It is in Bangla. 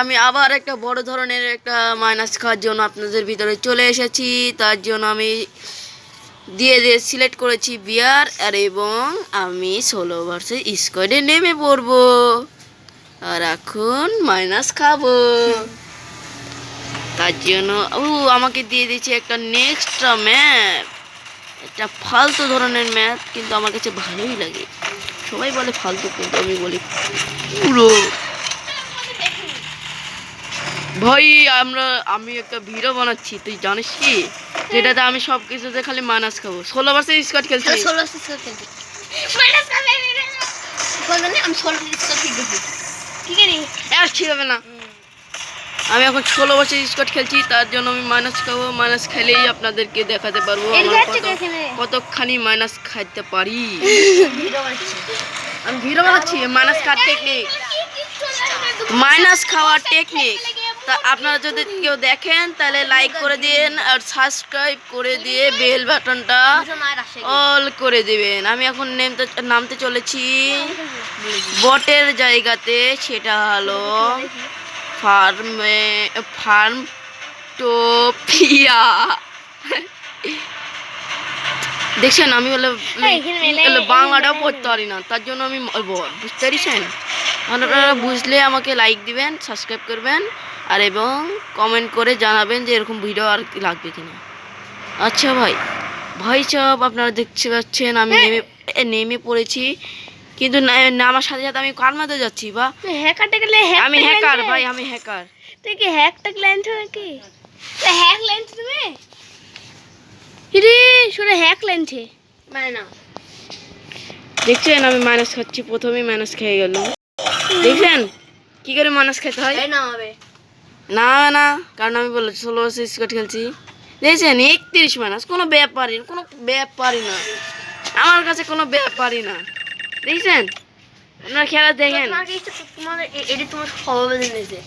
আমি আবার একটা বড় ধরনের একটা মাইনাস খাওয়ার জন্য আপনাদের ভিতরে চলে এসেছি। তার জন্য আমি দিয়ে সিলেক্ট করেছি বিয়ার আর এবং আমি 16 ভার্সেস স্কোয়াডে নেমে পড়বো আর এখন মাইনাস খাবো। তার জন্য আমাকে দিয়ে দিয়েছে একটা নেক্সট ম্যাপ, একটা ফালতু ধরনের ম্যাপ, কিন্তু আমার কাছে ভালোই লাগে। সবাই বলে ফালতু, কিন্তু আমি বলি পুরো ভাই। আমি একটা ভিডিও বানাচ্ছি, তুই জানিস কি, যেটাতে আমি সব কিছুতে খালি মাইনাস খাবো। 16 ভার্সেস স্কোয়াড খেলছি, ঠিক হবে না। আমি এখন 16 ভার্সেস স্কোয়াড খেলছি, তার জন্য আমি মাইনাস খাবো। মাইনাস খেলেই আপনাদেরকে দেখাতে পারবো কতখানি মাইনাস খাইতে পারি। আমি ভিডিও বানাচ্ছি মাইনাস খাওয়ার টেকনিক, মাইনাস খাওয়ার টেকনিক। তা আপনারা যদি কেউ দেখেন তাহলে লাইক করে দিন আর সাবস্ক্রাইব করে দিয়ে বেল বাটনটা অল করে দিবেন। আমি এখন নামতে চলেছি বটের জায়গাতে, সেটা হলো ফার্মটোপিয়া। দেখছেন আমি বাংলাটাও পড়তে পারি না, তার জন্য আমি বুঝতে পারিছেন। আপনারা বুঝলে আমাকে লাইক দিবেন, সাবস্ক্রাইব করবেন আর এবং কমেন্ট করে জানাবেন যে এরকম ভিডিও আর লাগবে কিনা। আচ্ছা ভাই সব আপনারা দেখতে পাচ্ছেন আমি নেমে পড়েছি, কিন্তু নামার সাথে সাথে আমি কার মাঝে যাচ্ছি বা আমি হ্যাকার ভাই, আমি হ্যাকার। তুই কি হ্যাকটা ক্লায়েন্ট নাকি? হ্যাক লেন্থ তুমি রে শুনে হ্যাক লেন্থে মানে না। দেখছেন আমি মাইনাস খাচ্ছি, প্রথমেই মাইনাস খেয়ে গেল। দেখছেন কি করে মাইনাস খেতে হয়? না কারণ আমি বলছি 16 ভার্সেস স্কোয়াড খেলছি। দেখছেন 31 মাইনাস, কোনো ব্যাপারই না আমার কাছে, কোনো ব্যাপারই না। দেখছেন আপনারা খেলা দেখেন। তোমার এটি তোমার স্বভাবে জেনেছে।